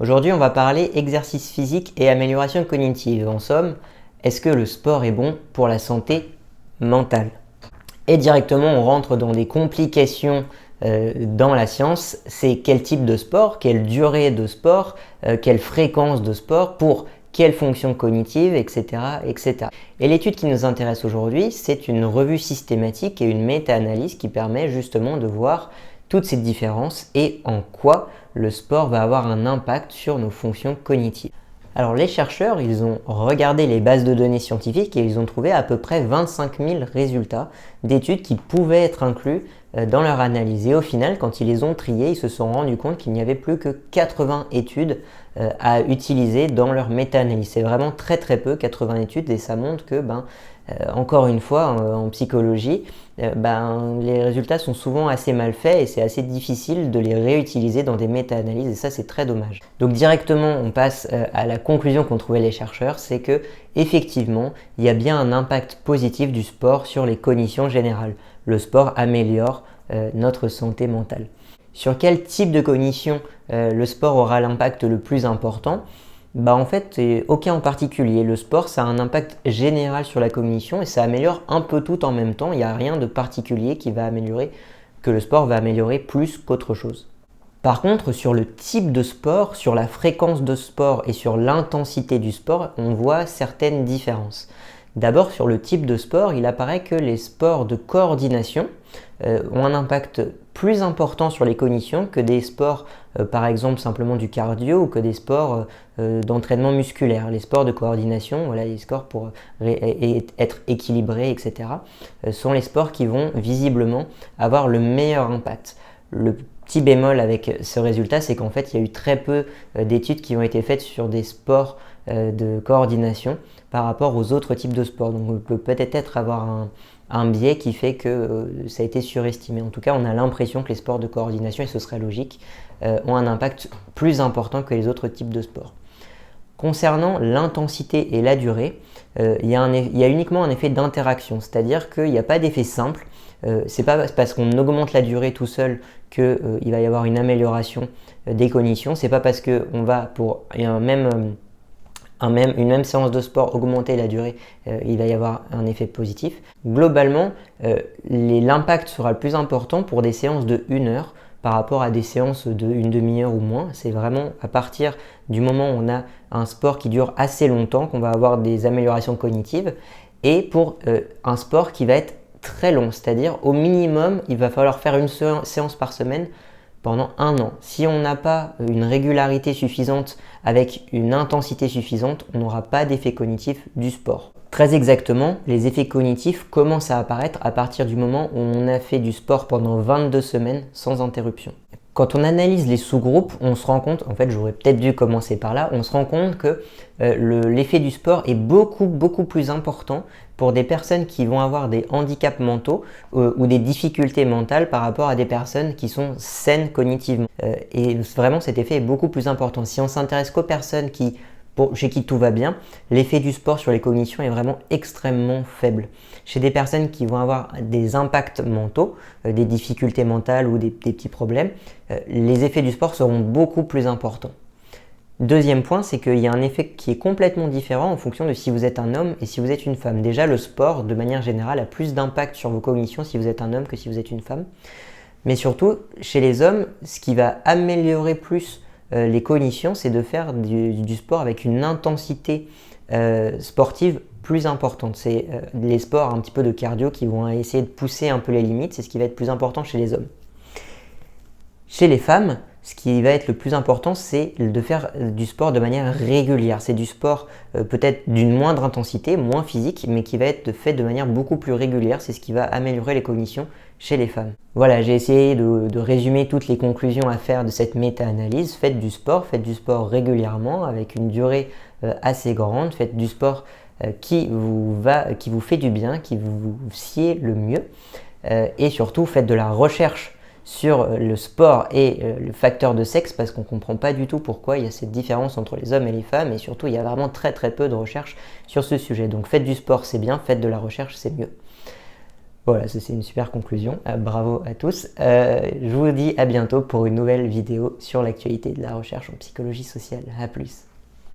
Aujourd'hui, on va parler exercice physique et amélioration cognitive. En somme, est-ce que le sport est bon pour la santé mentale? Et directement, on rentre dans des complications dans la science. C'est quel type de sport, quelle durée de sport, quelle fréquence de sport, pour quelle fonction cognitive, etc., etc. Et l'étude qui nous intéresse aujourd'hui, c'est une revue systématique et une méta-analyse qui permet justement de voir toutes ces différences et en quoi le sport va avoir un impact sur nos fonctions cognitives. Alors les chercheurs, ils ont regardé les bases de données scientifiques et ils ont trouvé à peu près 25 000 résultats d'études qui pouvaient être inclus dans leur analyse. Et au final, quand ils les ont triés, ils se sont rendus compte qu'il n'y avait plus que 80 études à utiliser dans leur méta-analyse. C'est vraiment très très peu, 80 études, et ça montre que, encore une fois, en psychologie, les résultats sont souvent assez mal faits et c'est assez difficile de les réutiliser dans des méta-analyses, et ça c'est très dommage. Donc directement on passe à la conclusion qu'ont trouvée les chercheurs, c'est que effectivement il y a bien un impact positif du sport sur les cognitions générales. Le sport améliore notre santé mentale. Sur quel type de cognition le sport aura l'impact le plus important? En fait, aucun en particulier. Le sport, ça a un impact général sur la cognition et ça améliore un peu tout en même temps. Il n'y a rien de particulier qui va améliorer, que le sport va améliorer plus qu'autre chose. Par contre, sur le type de sport, sur la fréquence de sport et sur l'intensité du sport, on voit certaines différences. D'abord, sur le type de sport, il apparaît que les sports de coordination ont un impact plus important sur les cognitions que des sports, par exemple simplement du cardio ou que des sports d'entraînement musculaire. Les sports de coordination, voilà, les sports pour être équilibrés, etc., sont les sports qui vont visiblement avoir le meilleur impact. Le petit bémol avec ce résultat, c'est qu'en fait, il y a eu très peu d'études qui ont été faites sur des sports de coordination par rapport aux autres types de sports. Donc on peut peut-être avoir un biais qui fait que ça a été surestimé. En tout cas, on a l'impression que les sports de coordination, et ce serait logique, ont un impact plus important que les autres types de sports. Concernant l'intensité et la durée, il y a uniquement un effet d'interaction, c'est-à-dire qu'il n'y a pas d'effet simple. C'est pas parce qu'on augmente la durée tout seul qu'il va y avoir une amélioration des cognitions. C'est pas parce qu'on va pour une même séance de sport augmenter la durée, il va y avoir un effet positif. Globalement, l'impact sera le plus important pour des séances de 1 heure par rapport à des séances de une demi-heure ou moins. C'est vraiment à partir du moment où on a un sport qui dure assez longtemps qu'on va avoir des améliorations cognitives, et pour un sport qui va être très long, c'est-à-dire au minimum il va falloir faire une séance par semaine pendant 1 an. Si on n'a pas une régularité suffisante avec une intensité suffisante, on n'aura pas d'effet cognitif du sport. Très exactement, les effets cognitifs commencent à apparaître à partir du moment où on a fait du sport pendant 22 semaines sans interruption. Quand on analyse les sous-groupes, on se rend compte, en fait j'aurais peut-être dû commencer par là, on se rend compte que l'effet du sport est beaucoup plus important pour des personnes qui vont avoir des handicaps mentaux ou des difficultés mentales par rapport à des personnes qui sont saines cognitivement. Et vraiment cet effet est beaucoup plus important. Si on s'intéresse qu'aux personnes chez qui tout va bien, l'effet du sport sur les cognitions est vraiment extrêmement faible. Chez des personnes qui vont avoir des impacts mentaux, des difficultés mentales ou des petits problèmes, les effets du sport seront beaucoup plus importants. Deuxième point, c'est qu'il y a un effet qui est complètement différent en fonction de si vous êtes un homme et si vous êtes une femme. Déjà, le sport, de manière générale, a plus d'impact sur vos cognitions si vous êtes un homme que si vous êtes une femme. Mais surtout, chez les hommes, ce qui va améliorer plus les cognitions, c'est de faire du sport avec une intensité sportive plus importante. C'est les sports un petit peu de cardio qui vont essayer de pousser un peu les limites, c'est ce qui va être plus important chez les hommes. Chez les femmes, ce qui va être le plus important, c'est de faire du sport de manière régulière. C'est du sport peut-être d'une moindre intensité, moins physique, mais qui va être fait de manière beaucoup plus régulière. C'est ce qui va améliorer les cognitions chez les femmes. Voilà, j'ai essayé de résumer toutes les conclusions à faire de cette méta-analyse. Faites du sport régulièrement avec une durée assez grande. Faites du sport qui vous fait du bien, qui vous sied le mieux. Et surtout, faites de la recherche sur le sport et le facteur de sexe, parce qu'on ne comprend pas du tout pourquoi il y a cette différence entre les hommes et les femmes, et surtout il y a vraiment très peu de recherche sur ce sujet. Donc faites du sport, c'est bien, faites de la recherche, c'est mieux. Voilà, ça c'est une super conclusion. Bravo à tous. Je vous dis à bientôt pour une nouvelle vidéo sur l'actualité de la recherche en psychologie sociale. À plus.